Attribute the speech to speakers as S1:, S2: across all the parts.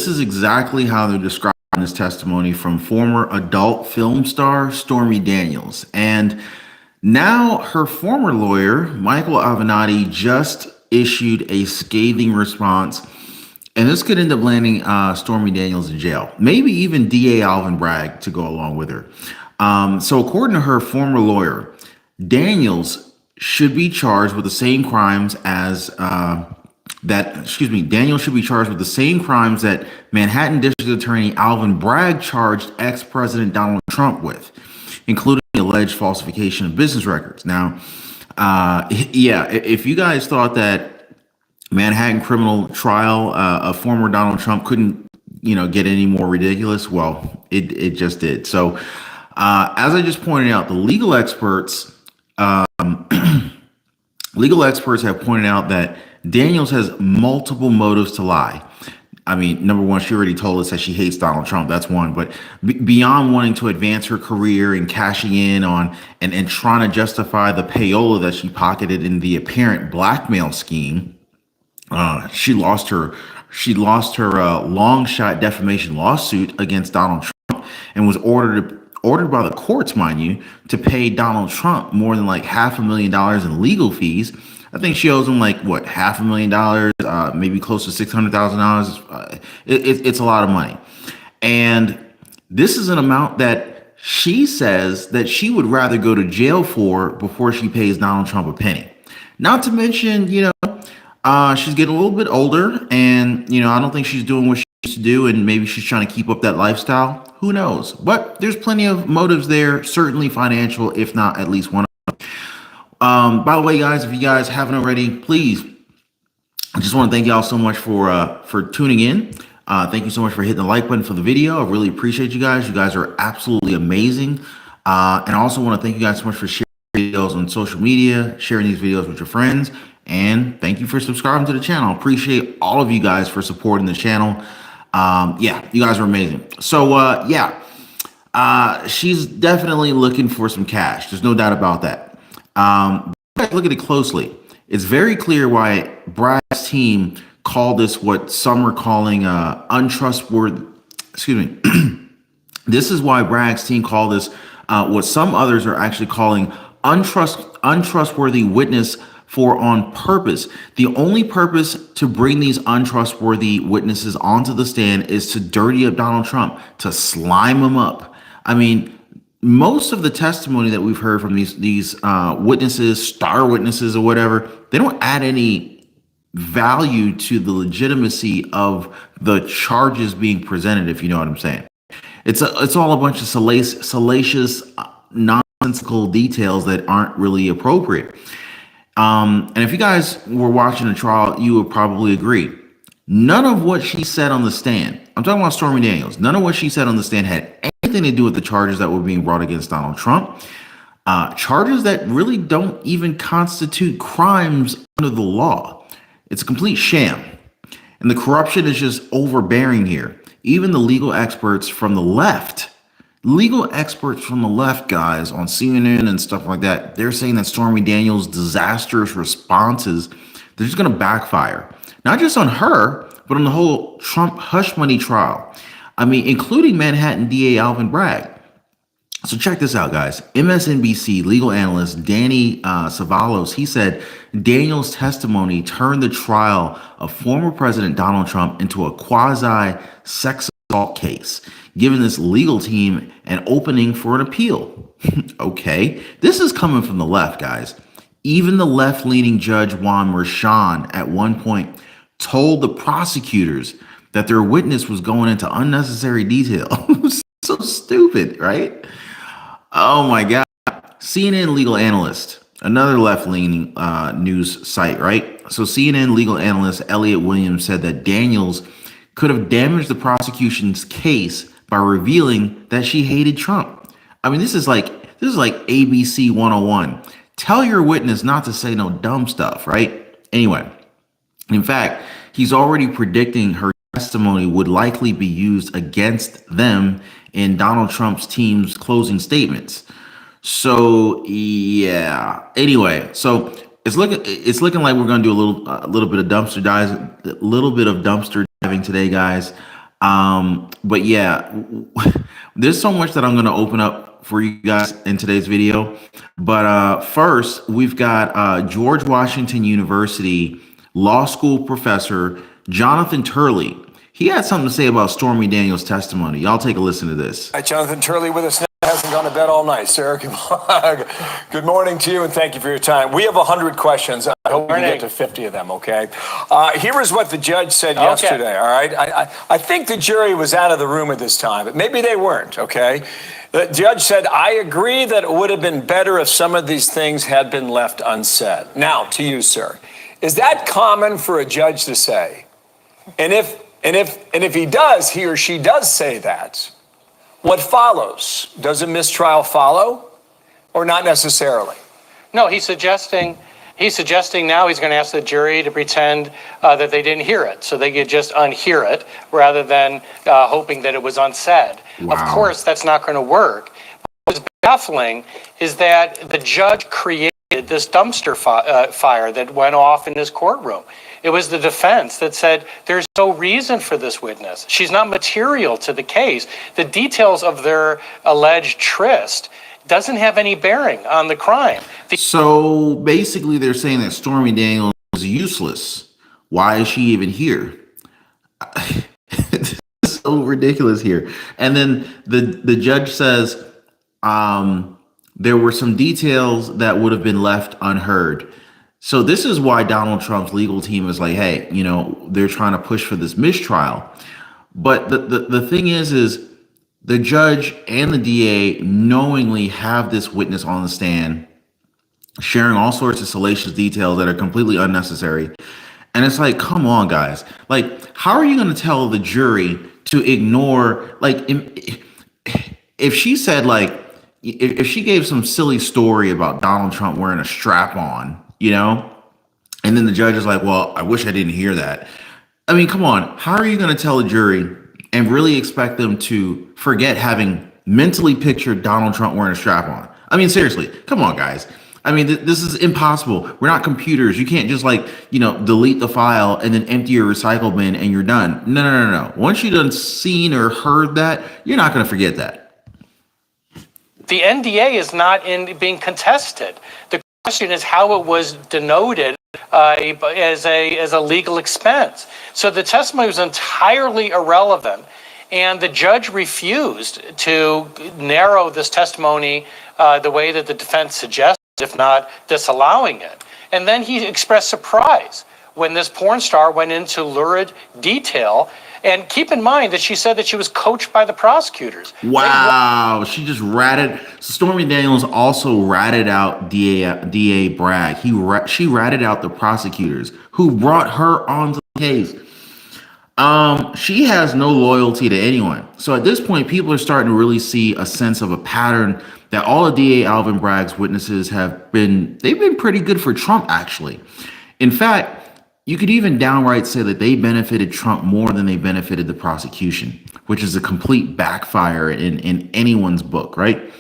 S1: this is exactly how they're describing this testimony from former adult film star Stormy Daniels. And now her former lawyer, Michael Avenatti, just issued a scathing response. And this could end up landing Stormy Daniels in jail, maybe even DA Alvin Bragg to go along with her. So according to her former lawyer, Daniels should be charged with the same crimes as Daniel should be charged with the same crimes that Manhattan District Attorney Alvin Bragg charged ex-President Donald Trump with, including alleged falsification of business records. Now, yeah, if you guys thought that Manhattan criminal trial of former Donald Trump couldn't, get any more ridiculous, well, it just did. So, as I just pointed out, the legal experts have pointed out that Daniels has multiple motives to lie. I mean, number one, she already told us that she hates Donald Trump. That's one. But beyond wanting to advance her career and cashing in on and trying to justify the payola that she pocketed in the apparent blackmail scheme, she lost her long shot defamation lawsuit against Donald Trump and was ordered by the courts, mind you, to pay Donald Trump more than like $500,000 in legal fees. I think she owes him like what, $500,000, maybe close to $600,000. It's a lot of money, and this is an amount that she says that she would rather go to jail for before she pays Donald Trump a penny. Not to mention, she's getting a little bit older, and I don't think she's doing what she used to do, and maybe she's trying to keep up that lifestyle. Who knows? But there's plenty of motives there, certainly financial, if not at least one. By the way, guys, if you guys haven't already, please, I just want to thank y'all so much for tuning in. Thank you so much for hitting the like button for the video. I really appreciate you guys. You guys are absolutely amazing. And I also want to thank you guys so much for sharing videos on social media, sharing these videos with your friends, and thank you for subscribing to the channel. I appreciate all of you guys for supporting the channel. Yeah, you guys are amazing. So she's definitely looking for some cash. There's no doubt about that. Look at it closely. It's very clear why Bragg's team called this what some are calling untrustworthy. Excuse me. This is why Bragg's team called this what some others are actually calling untrustworthy witness for on purpose. The only purpose to bring these untrustworthy witnesses onto the stand is to dirty up Donald Trump, to slime him up. I mean, most of the testimony that we've heard from these witnesses, star witnesses or whatever, they don't add any value to the legitimacy of the charges being presented, if you know what I'm saying. It's all a bunch of salacious, nonsensical details that aren't really appropriate. And if you guys were watching the trial, you would probably agree. None of what she said on the stand, I'm talking about Stormy Daniels, none of what she said on the stand had anything to do with the charges that were being brought against Donald Trump. Charges that really don't even constitute crimes under the law. It's a complete sham. And the corruption is just overbearing here. Even the legal experts from the left, guys, on CNN and stuff like that, they're saying that Stormy Daniels' disastrous responses, they're just going to backfire. Not just on her, but on the whole Trump hush money trial. I mean, including Manhattan DA Alvin Bragg. So check this out, guys. MSNBC legal analyst Danny Savalos, he said Daniels' testimony turned the trial of former President Donald Trump into a quasi-sex assault case, giving this legal team an opening for an appeal. Okay, this is coming from the left, guys. Even the left-leaning Judge Juan Merchan at one point told the prosecutors that their witness was going into unnecessary detail. So stupid, right? Oh my God. CNN legal analyst, another left-leaning news site, right? So CNN legal analyst Elliot Williams said that Daniels could have damaged the prosecution's case by revealing that she hated Trump. I mean, this is like ABC 101. Tell your witness not to say no dumb stuff, right? Anyway, in fact, he's already predicting her testimony would likely be used against them in Donald Trump's team's closing statements. So yeah. Anyway, so it's looking like we're going to do a little bit of dumpster diving today, guys. But yeah, there's so much that I'm going to open up for you guys in today's video. But first, we've got George Washington University law school professor Jonathan Turley. He had something to say about Stormy Daniels' testimony. Y'all take a listen to this.
S2: Hi, Jonathan Turley with us now. Hasn't gone to bed all night, sir. Good morning to you, and thank you for your time. We have 100 questions. I hope we can get to 50 of them, okay? Here is what the judge said yesterday, all right? I think the jury was out of the room at this time, but maybe they weren't, okay? The judge said, I agree that it would have been better if some of these things had been left unsaid. Now, to you, sir, is that common for a judge to say? And if he or she does say that, what follows? Does a mistrial follow, or not necessarily?
S3: No, he's suggesting now he's going to ask the jury to pretend that they didn't hear it, so they could just unhear it rather than hoping that it was unsaid.
S1: Wow.
S3: Of course, that's not going to work. What's baffling is that the judge created this dumpster fire that went off in his courtroom. It was the defense that said, there's no reason for this witness. She's not material to the case. The details of their alleged tryst doesn't have any bearing on the crime.
S1: So basically, they're saying that Stormy Daniels is useless. Why is she even here? This is so ridiculous here. And then the judge says there were some details that would have been left unheard. So this is why Donald Trump's legal team is like, hey, they're trying to push for this mistrial. But the thing is the judge and the DA knowingly have this witness on the stand, sharing all sorts of salacious details that are completely unnecessary. And it's like, come on, guys. Like, how are you going to tell the jury to ignore, like, if she said, like, if she gave some silly story about Donald Trump wearing a strap on, and then the judge is like, well, I wish I didn't hear that. I mean, come on. How are you going to tell a jury and really expect them to forget having mentally pictured Donald Trump wearing a strap on? I mean, seriously, come on, guys. I mean, this is impossible. We're not computers. You can't just delete the file and then empty your recycle bin and you're done. No. Once you've done seen or heard that, you're not going to forget that.
S3: The NDA is not being contested. The question is how it was denoted as a legal expense. So the testimony was entirely irrelevant, and the judge refused to narrow this testimony the way that the defense suggested, if not disallowing it. And then he expressed surprise when this porn star went into lurid detail. And keep in mind that she said that she was coached by the prosecutors.
S1: Wow, she just ratted. Stormy Daniels also ratted out DA Bragg. She ratted out the prosecutors who brought her onto the case. She has no loyalty to anyone. So at this point, people are starting to really see a sense of a pattern that all of DA Alvin Bragg's witnesses they've been pretty good for Trump, actually. In fact, you could even downright say that they benefited Trump more than they benefited the prosecution, which is a complete backfire in anyone's book, right?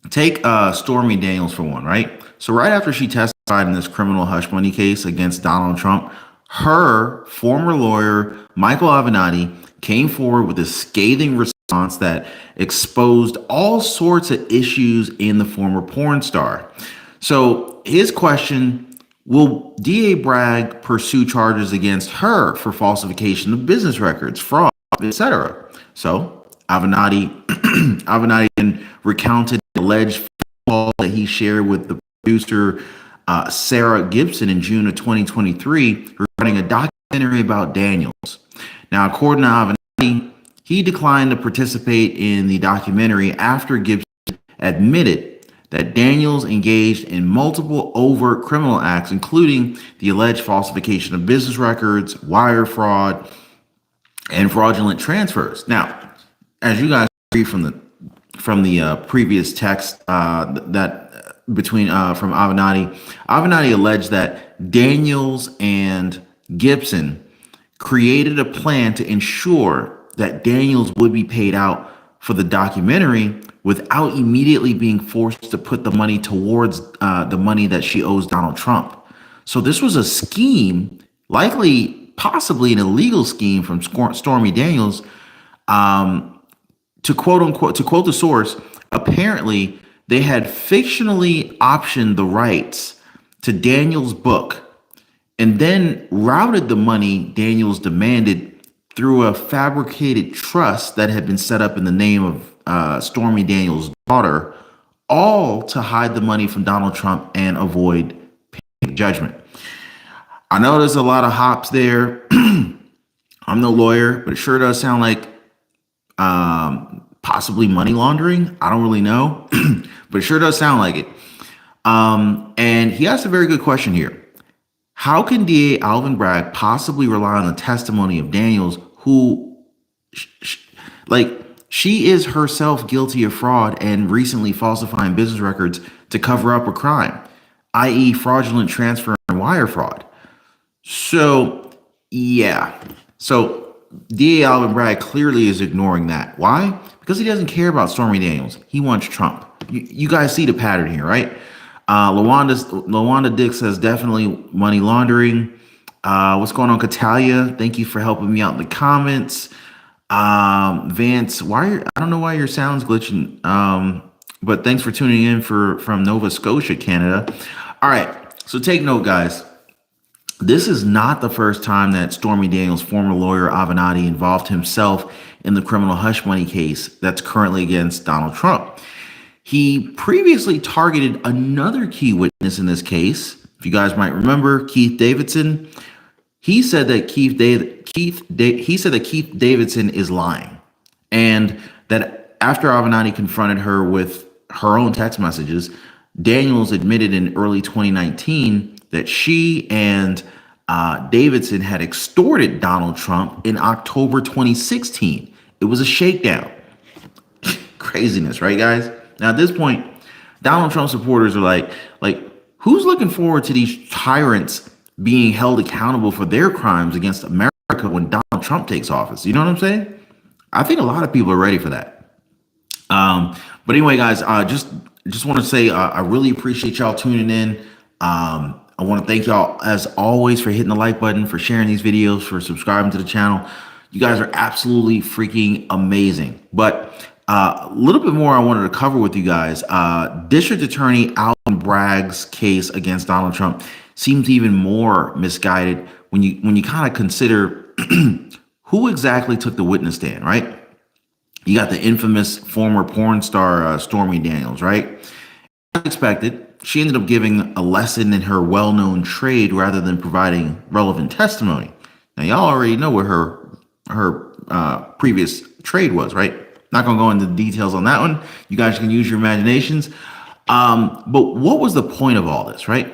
S1: Take Stormy Daniels for one, right? So right after she testified in this criminal hush money case against Donald Trump, her former lawyer, Michael Avenatti, came forward with a scathing response that exposed all sorts of issues in the former porn star. So his question: will DA Bragg pursue charges against her for falsification of business records, fraud, etc.? So Avenatti recounted the alleged call that he shared with the producer Sarah Gibson in June of 2023 regarding a documentary about Daniels. Now, according to Avenatti, he declined to participate in the documentary after Gibson admitted that Daniels engaged in multiple overt criminal acts, including the alleged falsification of business records, wire fraud, and fraudulent transfers. Now, as you guys read from the previous text that between from Avenatti alleged that Daniels and Gibson created a plan to ensure that Daniels would be paid out for the documentary without immediately being forced to put the money towards the money that she owes Donald Trump. So this was a scheme, possibly an illegal scheme from Stormy Daniels To quote the source, apparently they had fictionally optioned the rights to Daniels' book and then routed the money Daniels demanded through a fabricated trust that had been set up in the name of Stormy Daniels' daughter, all to hide the money from Donald Trump and avoid paying judgment. I know there's a lot of hops there. I'm no lawyer, but it sure does sound like possibly money laundering. I don't really know, but it sure does sound like it. And he asked a very good question here. How can DA Alvin Bragg possibly rely on the testimony of Daniels, who, she is herself guilty of fraud and recently falsifying business records to cover up a crime, i.e. fraudulent transfer and wire fraud? So, yeah. So DA Alvin Bragg clearly is ignoring that. Why? Because he doesn't care about Stormy Daniels. He wants Trump. You guys see the pattern here, right? Lawanda Dick says definitely money laundering. What's going on, Catalia? Thank you for helping me out in the comments. Vance, I don't know why your sound's glitching. But thanks for tuning in from Nova Scotia, Canada. All right, so take note, guys. This is not the first time that Stormy Daniels' former lawyer Avenatti involved himself in the criminal hush money case that's currently against Donald Trump. He previously targeted another key witness in this case. If you guys might remember, Keith Davidson. He said that Keith Davidson is lying, and that after Avenatti confronted her with her own text messages, Daniels admitted in early 2019 that she and Davidson had extorted Donald Trump in October 2016. It was a shakedown. Craziness, right, guys? Now, at this point, Donald Trump supporters are like, who's looking forward to these tyrants being held accountable for their crimes against America when Donald Trump takes office? You know what I'm saying? I think a lot of people are ready for that. But anyway, guys, just want to say I really appreciate y'all tuning in. I want to thank y'all, as always, for hitting the like button, for sharing these videos, for subscribing to the channel. You guys are absolutely freaking amazing. But a little bit more I wanted to cover with you guys. District Attorney Alvin Bragg's case against Donald Trump seems even more misguided when you kind of consider who exactly took the witness stand, right? You got the infamous former porn star Stormy Daniels, right? As expected, she ended up giving a lesson in her well-known trade rather than providing relevant testimony. Now, y'all already know what her previous trade was, right? Not going to go into the details on that one. You guys can use your imaginations. But what was the point of all this, right?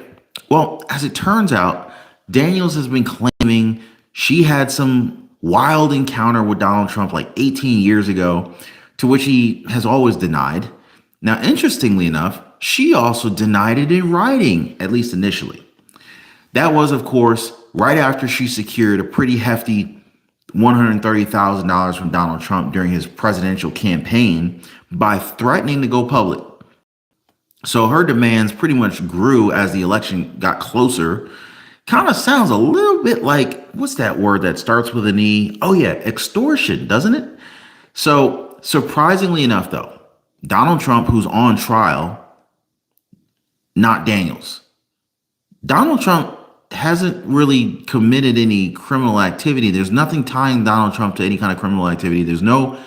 S1: Well, as it turns out, Daniels has been claiming she had some wild encounter with Donald Trump like 18 years ago, to which he has always denied. Now, interestingly enough, she also denied it in writing, at least initially. That was, of course, right after she secured a pretty hefty $130,000 from Donald Trump during his presidential campaign by threatening to go public. So her demands pretty much grew as the election got closer. Kind of sounds a little bit like, what's that word that starts with an E? Oh yeah, extortion, doesn't it? So surprisingly enough, though, Donald Trump, who's on trial, not Daniels. Donald Trump hasn't really committed any criminal activity. There's nothing tying Donald Trump to any kind of criminal activity. There's no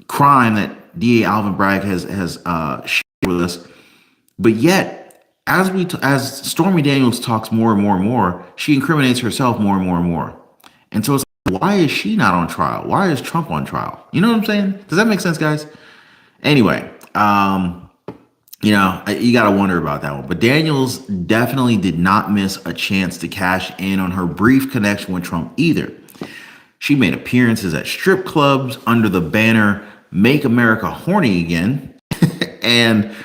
S1: crime that DA Alvin Bragg has shared with us. But yet, as Stormy Daniels talks more and more and more, she incriminates herself more and more and more. And so it's like, why is she not on trial? Why is Trump on trial? You know what I'm saying? Does that make sense, guys? Anyway, you got to wonder about that one. But Daniels definitely did not miss a chance to cash in on her brief connection with Trump either. She made appearances at strip clubs under the banner "Make America Horny Again." And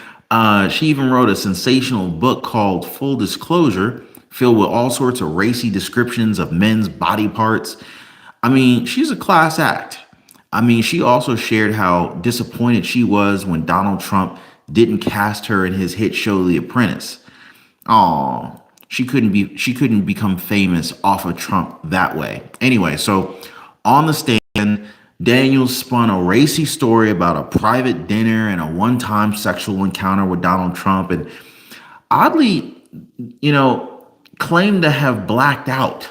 S1: she even wrote a sensational book called Full Disclosure, filled with all sorts of racy descriptions of men's body parts. I mean, she's a class act. I mean, she also shared how disappointed she was when Donald Trump didn't cast her in his hit show The Apprentice. Oh, she couldn't become famous off of Trump that way. Anyway, so on the stand, Daniels spun a racy story about a private dinner and a one-time sexual encounter with Donald Trump, and oddly, claimed to have blacked out.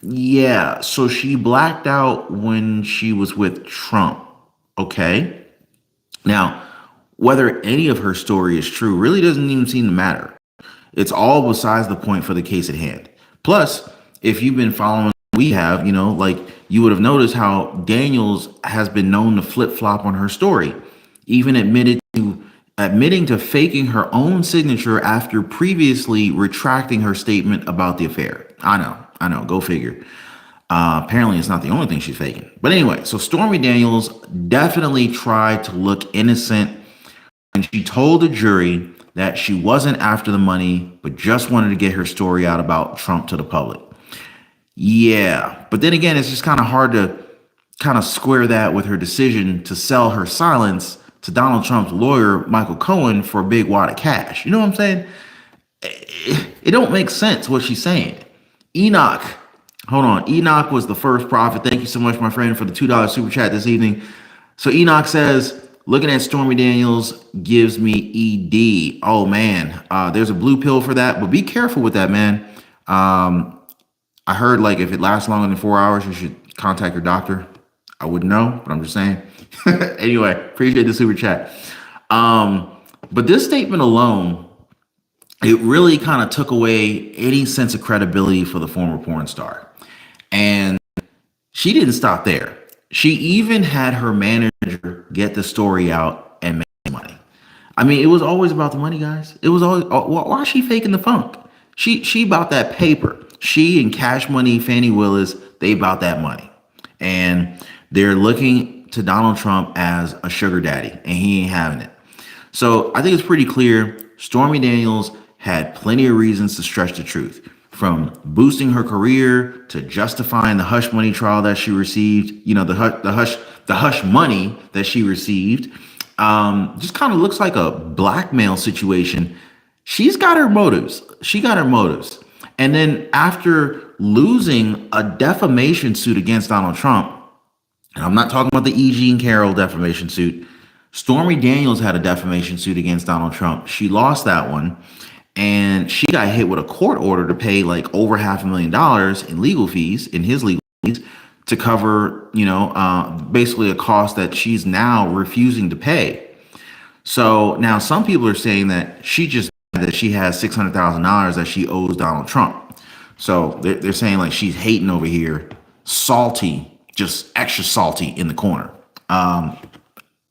S1: Yeah, so she blacked out when she was with Trump. Okay. Now, whether any of her story is true really doesn't even seem to matter. It's all besides the point for the case at hand. Plus, if you've been following we have, you would have noticed how Daniels has been known to flip-flop on her story, even admitting to faking her own signature after previously retracting her statement about the affair. I know, go figure. Apparently, it's not the only thing she's faking. But anyway, so Stormy Daniels definitely tried to look innocent, and she told the jury that she wasn't after the money, but just wanted to get her story out about Trump to the public. Yeah, but then again, it's just kind of hard to kind of square that with her decision to sell her silence to Donald Trump's lawyer, Michael Cohen, for a big wad of cash. You know what I'm saying? It don't make sense what she's saying. Enoch, hold on. Enoch was the first prophet. Thank you so much, my friend, for the $2 super chat this evening. So Enoch says, looking at Stormy Daniels gives me ED. Oh, man. There's a blue pill for that, but be careful with that, man. I heard if it lasts longer than 4 hours, you should contact your doctor. I wouldn't know, but I'm just saying. Anyway, appreciate the super chat. But this statement alone, it really kind of took away any sense of credibility for the former porn star. And she didn't stop there. She even had her manager get the story out and make money. I mean, it was always about the money, guys. It was always, why is she faking the funk? She about that paper. She and Cash Money, Fannie Willis, they about that money. And they're looking to Donald Trump as a sugar daddy, and he ain't having it. So I think it's pretty clear Stormy Daniels had plenty of reasons to stretch the truth, from boosting her career to justifying the hush money trial that she received, the hush money that she received. Just kind of looks like a blackmail situation. She's got her motives. She got her motives. And then after losing a defamation suit against Donald Trump, and I'm not talking about the E. Jean Carroll defamation suit, Stormy Daniels had a defamation suit against Donald Trump. She lost that one, and she got hit with a court order to pay over $500,000 in legal fees, in his legal fees, to cover, basically a cost that she's now refusing to pay. So now some people are saying that she has $600,000 that she owes Donald Trump. So they're saying she's hating over here, salty, just extra salty in the corner. I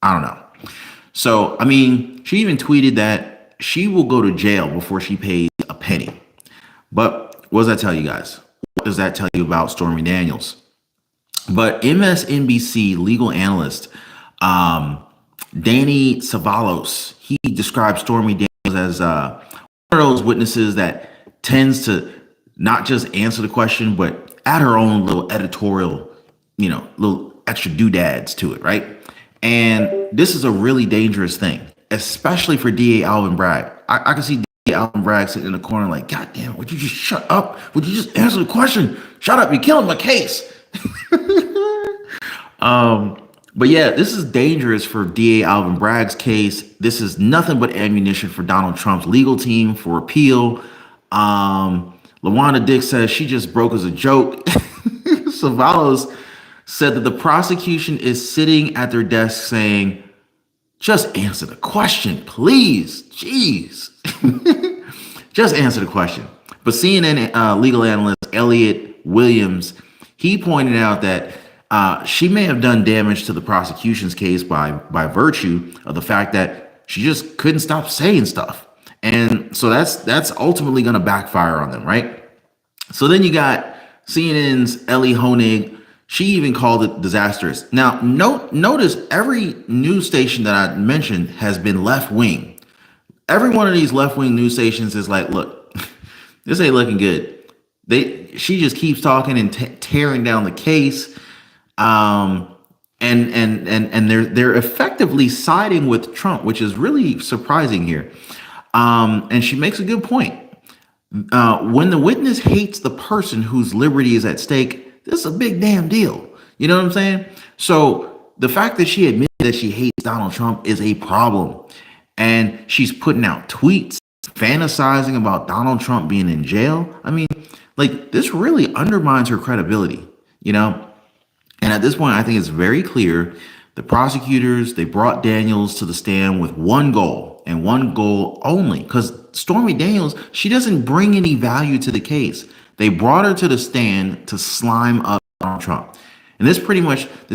S1: don't know. So, I mean, she even tweeted that she will go to jail before she pays a penny. But what does that tell you guys? What does that tell you about Stormy Daniels? But MSNBC legal analyst Danny Savalos, he described Stormy Daniels as one of those witnesses that tends to not just answer the question, but add her own little editorial, little extra doodads to it, right? And this is a really dangerous thing, especially for DA Alvin Bragg. I can see DA Alvin Bragg sitting in the corner like, God damn, would you just shut up? Would you just answer the question? Shut up, you're killing my case. But yeah, this is dangerous for DA Alvin Bragg's case. This is nothing but ammunition for Donald Trump's legal team for appeal. LaWanda Dix says she just broke as a joke. Savalos said that the prosecution is sitting at their desk saying, just answer the question, please. Jeez. Just answer the question. But CNN legal analyst Elliot Williams, he pointed out that she may have done damage to the prosecution's case by virtue of the fact that she just couldn't stop saying stuff. And so that's ultimately going to backfire on them, right? So then you got CNN's Ellie Honig. She even called it disastrous. Now, notice every news station that I mentioned has been left-wing. Every one of these left-wing news stations is like, look, this ain't looking good. She just keeps talking and tearing down the case. And they're effectively siding with Trump, which is really surprising here. And she makes a good point. When the witness hates the person whose liberty is at stake, this is a big damn deal. You know what I'm saying? So the fact that she admitted that she hates Donald Trump is a problem. And she's putting out tweets, fantasizing about Donald Trump being in jail. I mean, like, this really undermines her credibility, you know? And at this point, I think it's very clear the prosecutors, they brought Daniels to the stand with one goal and one goal only, because Stormy Daniels, she doesn't bring any value to the case. They brought her to the stand to slime up Donald Trump. And this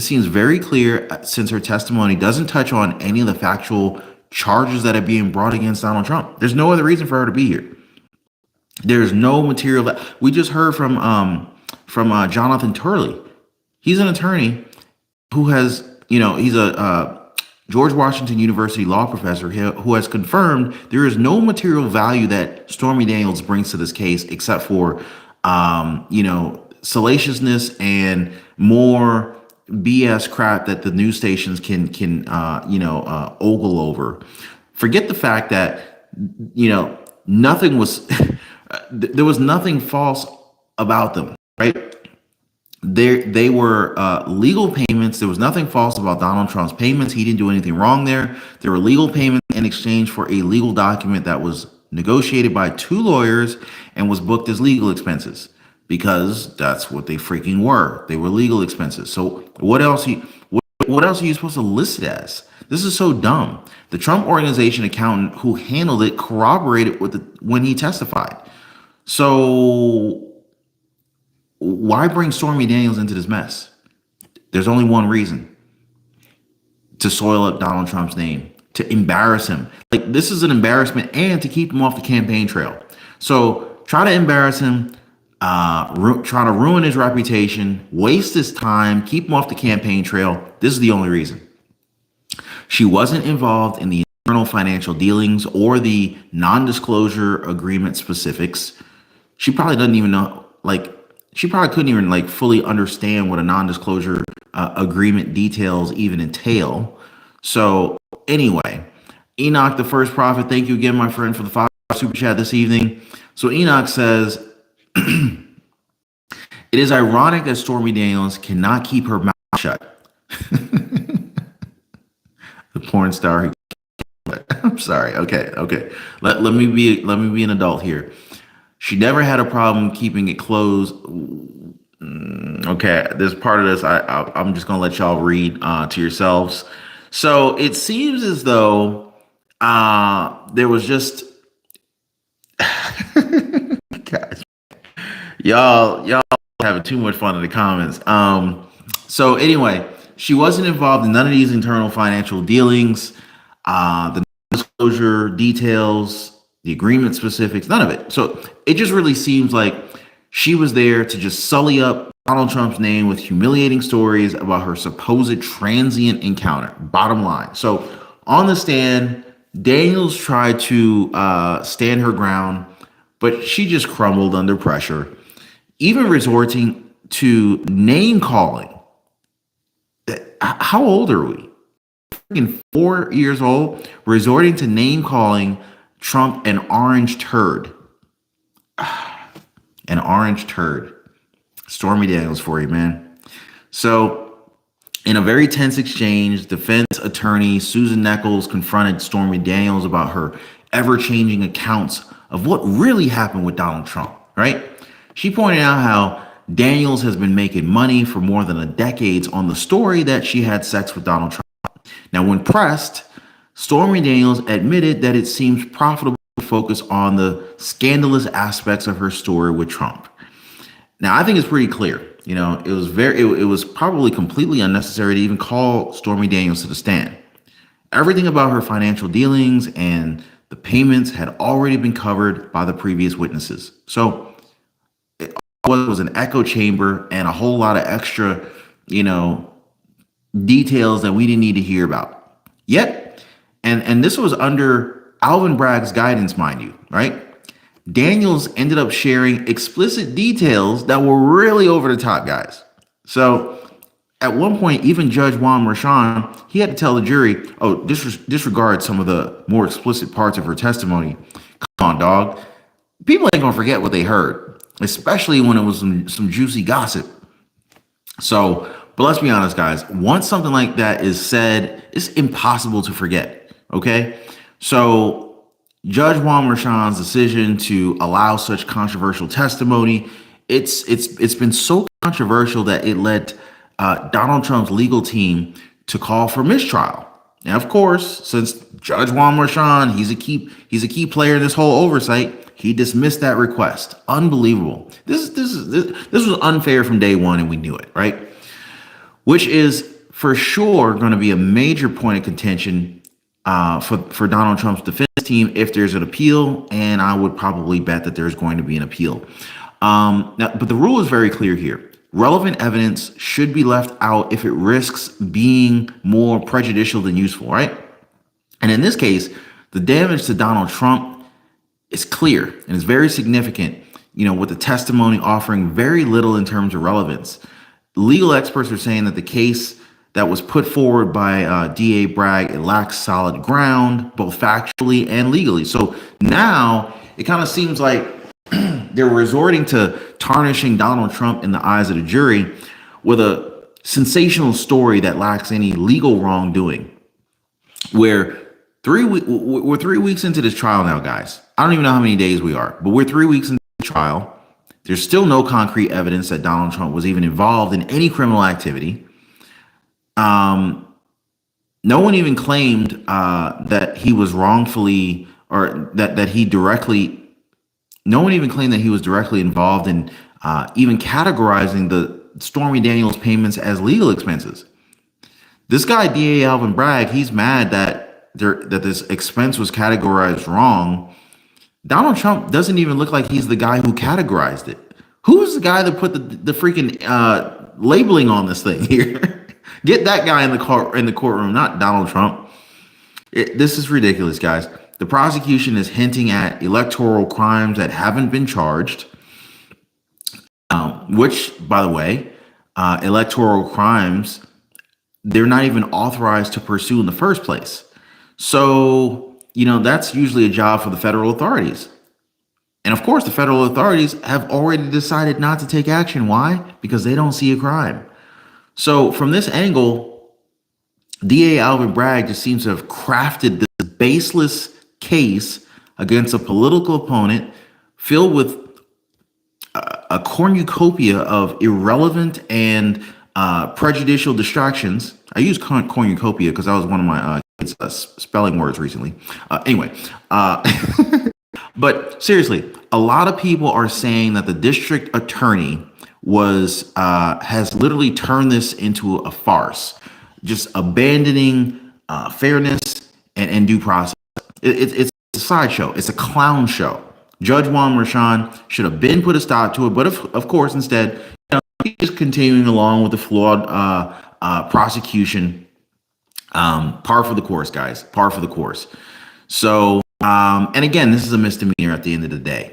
S1: seems very clear since her testimony doesn't touch on any of the factual charges that are being brought against Donald Trump. There's no other reason for her to be here. There's no material that we just heard from Jonathan Turley. He's an attorney who has, he's a George Washington University law professor who has confirmed there is no material value that Stormy Daniels brings to this case except for, salaciousness and more BS crap that the news stations can ogle over. Forget the fact that, nothing was, there was nothing false about them, right? They were legal payments. There was nothing false about Donald Trump's payments. He didn't do anything wrong there. There were legal payments in exchange for a legal document that was negotiated by two lawyers and was booked as legal expenses because that's what they freaking were. They were legal expenses. So what else are you supposed to list it as? This is so dumb. The Trump Organization accountant who handled it corroborated when he testified. So why bring Stormy Daniels into this mess? There's only one reason: to soil up Donald Trump's name, to embarrass him. Like, this is an embarrassment, and to keep him off the campaign trail. So try to embarrass him, try to ruin his reputation, waste his time, keep him off the campaign trail. This is the only reason. She wasn't involved in the internal financial dealings or the non-disclosure agreement specifics. She probably doesn't even know, she probably couldn't even fully understand what a non-disclosure agreement details even entail. So anyway, Enoch, the First Prophet, thank you again, my friend, for the $5 super chat this evening. So Enoch says, it is ironic that Stormy Daniels cannot keep her mouth shut. The porn star who I'm sorry. Okay. Let me be an adult here. She never had a problem keeping it closed. Okay, there's part of this I'm just gonna let y'all read to yourselves. So it seems as though there was just guys, y'all having too much fun in the comments. So anyway, she wasn't involved in none of these internal financial dealings, the disclosure details, the agreement specifics, none of it. So it just really seems like she was there to just sully up Donald Trump's name with humiliating stories about her supposed transient encounter. Bottom line. So on the stand, Daniels tried to stand her ground, but she just crumbled under pressure, even resorting to name calling. How old are we? 4 years old, resorting to name calling Trump an orange turd. An orange turd. Stormy Daniels for you, man. So, in a very tense exchange, defense attorney Susan Nichols confronted Stormy Daniels about her ever-changing accounts of what really happened with Donald Trump, right? She pointed out how Daniels has been making money for more than a decade on the story that she had sex with Donald Trump. Now, when pressed, Stormy Daniels admitted that it seems profitable to focus on the scandalous aspects of her story with Trump. Now, I think it's pretty clear. It was probably completely unnecessary to even call Stormy Daniels to the stand. Everything about her financial dealings and the payments had already been covered by the previous witnesses. So it was an echo chamber and a whole lot of extra, details that we didn't need to hear about. Yet, and this was under Alvin Bragg's guidance, mind you, right? Daniels ended up sharing explicit details that were really over the top, guys. So at one point, even Judge Juan Merchan, he had to tell the jury, oh, disregard some of the more explicit parts of her testimony. Come on, dog. People ain't gonna forget what they heard, especially when it was some juicy gossip. So but let's be honest, guys. Once something like that is said, it's impossible to forget. Okay, so Judge Juan Merchan's decision to allow such controversial testimony, it's been so controversial that it led Donald Trump's legal team to call for mistrial. Now, of course, since Judge Juan Merchan, he's a key player in this whole oversight, he dismissed that request. Unbelievable. This was unfair from day one, and we knew it, right? Which is for sure going to be a major point of contention for Donald Trump's defense team if there's an appeal, and I would probably bet that there's going to be an appeal. But the rule is very clear here. Relevant evidence should be left out if it risks being more prejudicial than useful, right? And in this case, the damage to Donald Trump is clear and is very significant, with the testimony offering very little in terms of relevance. Legal experts are saying that the case that was put forward by DA Bragg, it lacks solid ground, both factually and legally. So now it kind of seems like they're resorting to tarnishing Donald Trump in the eyes of the jury with a sensational story that lacks any legal wrongdoing. We're 3 weeks into this trial now, guys. I don't even know how many days we are, but we're 3 weeks into the trial. There's still no concrete evidence that Donald Trump was even involved in any criminal activity. No one even claimed that he was wrongfully, or that he directly. No one even claimed that he was directly involved in even categorizing the Stormy Daniels payments as legal expenses. This guy, DA Alvin Bragg, he's mad that this expense was categorized wrong. Donald Trump doesn't even look like he's the guy who categorized it. Who's the guy that put the freaking labeling on this thing here? Get that guy in the courtroom, not Donald Trump. This is ridiculous, guys. The prosecution is hinting at electoral crimes that haven't been charged, which, by the way, electoral crimes, they're not even authorized to pursue in the first place. So, that's usually a job for the federal authorities. And of course, the federal authorities have already decided not to take action. Why? Because they don't see a crime. So from this angle, DA Alvin Bragg just seems to have crafted this baseless case against a political opponent filled with a cornucopia of irrelevant and prejudicial distractions. I use cornucopia because that was one of my spelling words recently. But seriously, a lot of people are saying that the district attorney has literally turned this into a farce, just abandoning fairness and due process. It's a sideshow. It's a clown show. Judge Juan Merchan should have been put a stop to it, but of course, instead, he's continuing along with the flawed prosecution. Par for the course, guys. Par for the course. So, and again, this is a misdemeanor at the end of the day.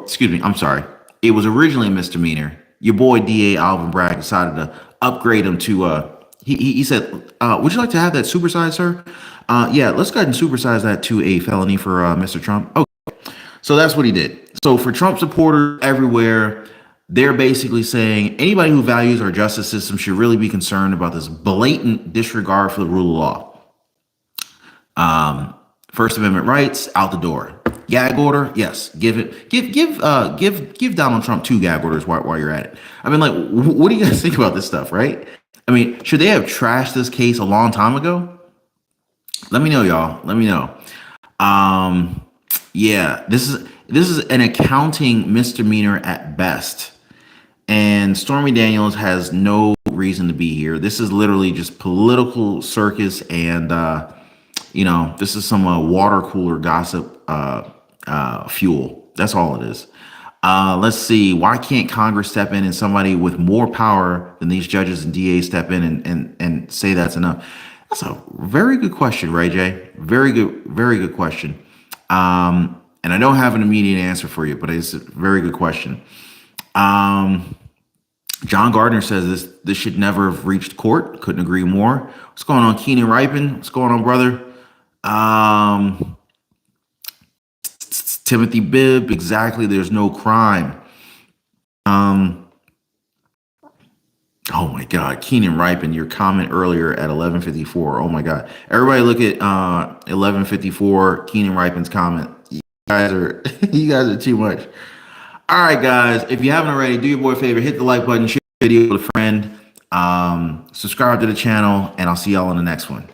S1: Excuse me, I'm sorry. It was originally a misdemeanor. Your boy DA Alvin Bragg decided to upgrade him to he said, would you like to have that supersized, sir? Yeah, let's go ahead and supersize that to a felony for Mr. Trump. Okay. So that's what he did. So for Trump supporters everywhere, they're basically saying anybody who values our justice system should really be concerned about this blatant disregard for the rule of law. First Amendment rights out the door. Gag order, yes, give Donald Trump 2 gag orders while you're at it. I mean, like, what do you guys think about this stuff, right? I mean, should they have trashed this case a long time ago? Let me know, y'all. Let me know. Yeah, this is an accounting misdemeanor at best, and Stormy Daniels has no reason to be here. This is literally just political circus, and this is some water cooler gossip fuel. That's all it is. Let's see. Why can't Congress step in and somebody with more power than these judges and DAs step in and say that's enough? That's a very good question, Ray J. Very good question. And I don't have an immediate answer for you, but it's a very good question. John Gardner says this should never have reached court. Couldn't agree more. What's going on, Keenan Ripon? What's going on, brother? Timothy Bibb, exactly. There's no crime. Oh my God, Keenan Ripon, your comment earlier at 11:54. Oh my God, everybody look at 11:54. Keenan Ripon's comment. You guys are you guys are too much. All right, guys, if you haven't already, do your boy a favor, hit the like button, share the video with a friend, subscribe to the channel, and I'll see y'all on the next one.